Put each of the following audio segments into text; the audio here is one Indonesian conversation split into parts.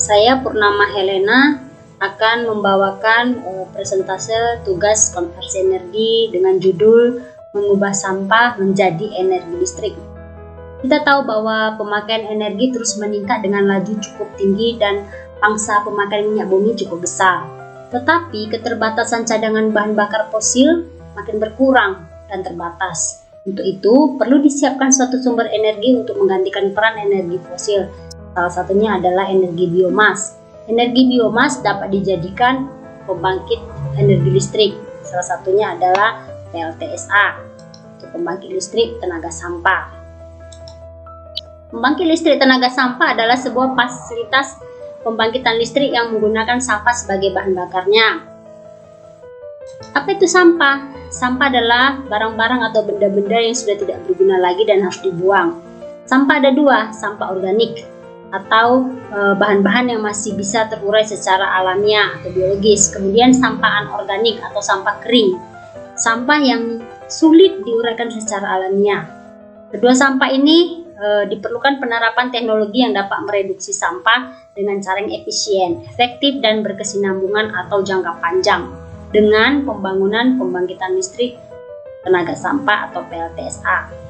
Saya Purnama Helena akan membawakan presentase tugas konversi energi dengan judul mengubah sampah menjadi energi listrik. Kita tahu bahwa pemakaian energi terus meningkat dengan laju cukup tinggi dan pangsa pemakaian minyak bumi cukup besar. Tetapi keterbatasan cadangan bahan bakar fosil makin berkurang dan terbatas. Untuk itu, perlu disiapkan suatu sumber energi untuk menggantikan peran energi fosil. Salah satunya adalah energi biomas. Energi biomas dapat dijadikan pembangkit energi listrik. Salah satunya adalah PLTSA, untuk pembangkit listrik tenaga sampah. Pembangkit listrik tenaga sampah adalah sebuah fasilitas pembangkitan listrik yang menggunakan sampah sebagai bahan bakarnya. Apa itu sampah? Sampah adalah barang-barang atau benda-benda yang sudah tidak berguna lagi dan harus dibuang. Sampah ada dua, sampah organik atau bahan-bahan yang masih bisa terurai secara alamiah atau biologis. Kemudian sampah anorganik atau sampah kering, sampah yang sulit diuraikan secara alamiah. Kedua sampah ini diperlukan penerapan teknologi yang dapat mereduksi sampah dengan cara yang efisien, efektif, dan berkesinambungan atau jangka panjang dengan pembangunan pembangkitan listrik tenaga sampah atau PLTSA.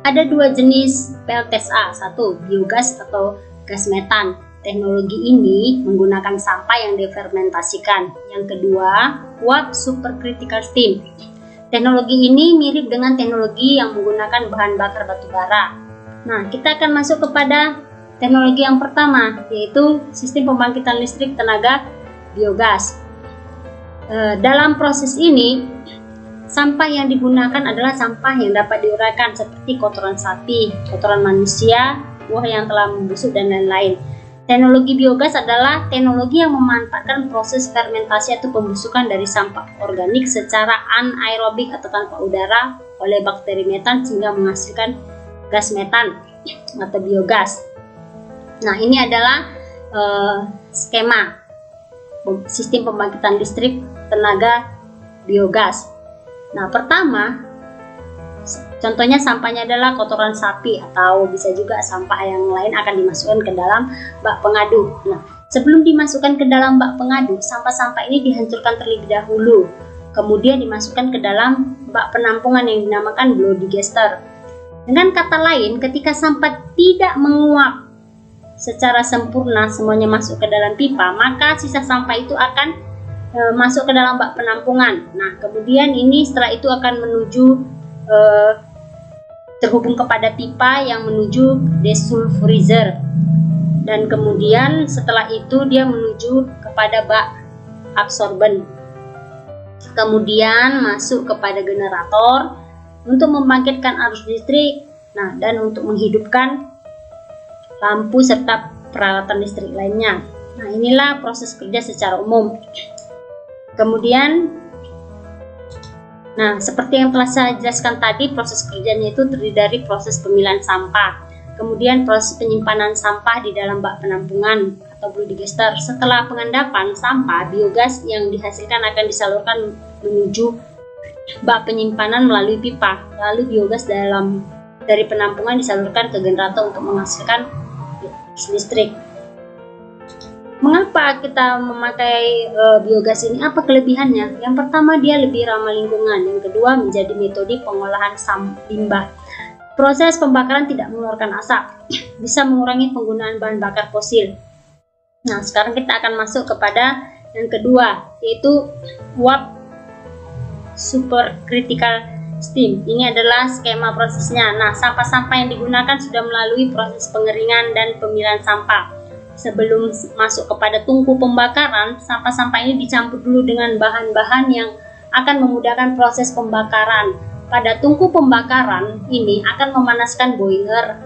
Ada dua jenis PLTSA, satu biogas atau gas metan. Teknologi ini menggunakan sampah yang difermentasikan. Yang kedua, uap supercritical steam. Teknologi ini mirip dengan teknologi yang menggunakan bahan bakar batu bara. Nah, kita akan masuk kepada teknologi yang pertama, yaitu sistem pembangkitan listrik tenaga biogas. Dalam proses ini, sampah yang digunakan adalah sampah yang dapat diuraikan seperti kotoran sapi, kotoran manusia, buah yang telah membusuk, dan lain-lain. Teknologi biogas adalah teknologi yang memanfaatkan proses fermentasi atau pembusukan dari sampah organik secara anaerobik atau tanpa udara oleh bakteri metan sehingga menghasilkan gas metan atau biogas. Nah, ini adalah skema sistem pembangkitan listrik tenaga biogas. Nah, pertama, contohnya sampahnya adalah kotoran sapi atau bisa juga sampah yang lain akan dimasukkan ke dalam bak pengadu. Nah, sebelum dimasukkan ke dalam bak pengadu, sampah-sampah ini dihancurkan terlebih dahulu. Kemudian dimasukkan ke dalam bak penampungan yang dinamakan blow digester. Dengan kata lain, ketika sampah tidak menguap secara sempurna semuanya masuk ke dalam pipa, maka sisa sampah itu akan masuk ke dalam bak penampungan. Nah, kemudian ini setelah itu akan menuju terhubung kepada pipa yang menuju desulfurizer, dan kemudian setelah itu dia menuju kepada bak absorben, kemudian masuk kepada generator untuk membangkitkan arus listrik, nah, dan untuk menghidupkan lampu serta peralatan listrik lainnya. Nah, inilah proses kerja secara umum. Kemudian, nah, seperti yang telah saya jelaskan tadi, proses kerjanya itu terdiri dari proses pemilihan sampah, kemudian proses penyimpanan sampah di dalam bak penampungan atau blow digester. Setelah pengendapan sampah, biogas yang dihasilkan akan disalurkan menuju bak penyimpanan melalui pipa. Lalu biogas dari penampungan disalurkan ke generator untuk menghasilkan listrik. Mengapa kita memakai biogas ini? Apa kelebihannya? Yang pertama, dia lebih ramah lingkungan. Yang kedua, menjadi metode pengolahan limbah. Proses pembakaran tidak mengeluarkan asap, bisa mengurangi penggunaan bahan bakar fosil. Nah, sekarang kita akan masuk kepada yang kedua, yaitu uap supercritical steam. Ini adalah skema prosesnya. Nah, sampah-sampah yang digunakan sudah melalui proses pengeringan dan pemilihan sampah. Sebelum masuk kepada tungku pembakaran, sampah-sampah ini dicampur dulu dengan bahan-bahan yang akan memudahkan proses pembakaran. Pada tungku pembakaran ini akan memanaskan boiler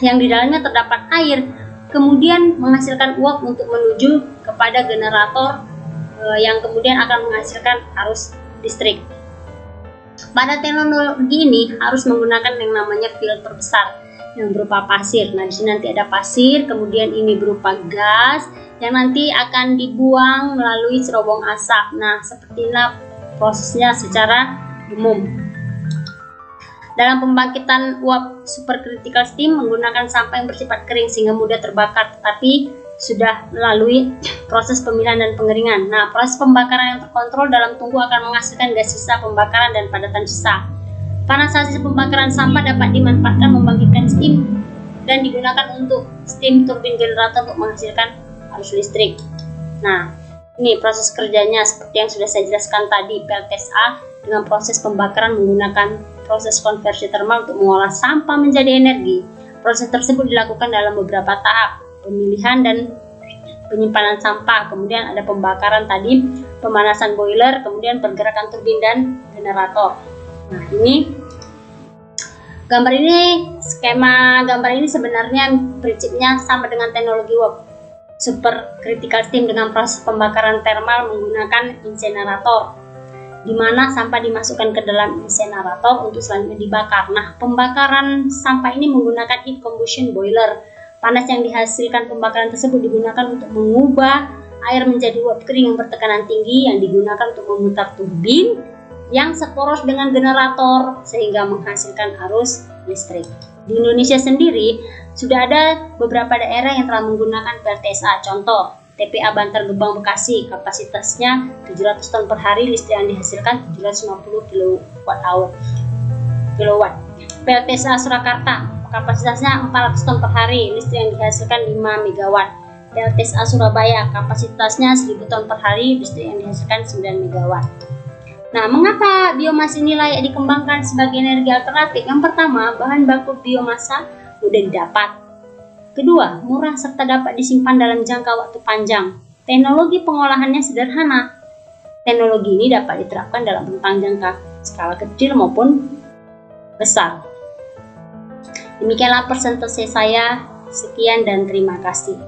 yang di dalamnya terdapat air, kemudian menghasilkan uap untuk menuju kepada generator yang kemudian akan menghasilkan arus listrik. Pada teknologi ini harus menggunakan yang namanya filter besar yang berupa pasir. Nah, di sini nanti ada pasir, kemudian ini berupa gas yang nanti akan dibuang melalui cerobong asap. Nah, seperti inilah prosesnya secara umum. Dalam pembangkitan uap supercritical steam menggunakan sampah yang bersifat kering sehingga mudah terbakar, tetapi sudah melalui proses pemilihan dan pengeringan. Nah, proses pembakaran yang terkontrol dalam tungku akan menghasilkan gas sisa pembakaran dan padatan sisa. Panas hasil pembakaran sampah dapat dimanfaatkan membangkitkan steam dan digunakan untuk steam turbin generator untuk menghasilkan arus listrik. Nah, ini proses kerjanya seperti yang sudah saya jelaskan tadi. PLTSA dengan proses pembakaran menggunakan proses konversi termal untuk mengolah sampah menjadi energi. Proses tersebut dilakukan dalam beberapa tahap, pemilihan dan penyimpanan sampah, kemudian ada pembakaran tadi, pemanasan boiler, kemudian pergerakan turbin dan generator. Nah, ini skema gambar ini sebenarnya prinsipnya sama dengan teknologi uap supercritical steam dengan proses pembakaran termal menggunakan insenerator, di mana sampah dimasukkan ke dalam insenerator untuk selanjutnya dibakar. Nah, pembakaran sampah ini menggunakan heat combustion boiler. Panas yang dihasilkan pembakaran tersebut digunakan untuk mengubah air menjadi uap kering yang bertekanan tinggi yang digunakan untuk memutar turbin yang seporos dengan generator sehingga menghasilkan arus listrik. Di Indonesia sendiri sudah ada beberapa daerah yang telah menggunakan PLTSA. Contoh, TPA Bantar Gebang Bekasi, kapasitasnya 700 ton per hari, listrik yang dihasilkan 750 kilowatt. PLTSA Surakarta, kapasitasnya 400 ton per hari, listrik yang dihasilkan 5 megawatt. PLTSA Surabaya, kapasitasnya 1000 ton per hari, listrik yang dihasilkan 9 megawatt. Nah, mengapa biomas ini layak dikembangkan sebagai energi alternatif? Yang pertama, bahan baku biomasa mudah didapat. Kedua, murah serta dapat disimpan dalam jangka waktu panjang. Teknologi pengolahannya sederhana. Teknologi ini dapat diterapkan dalam rentang jangka skala kecil maupun besar. Demikianlah presentasi saya. Sekian dan terima kasih.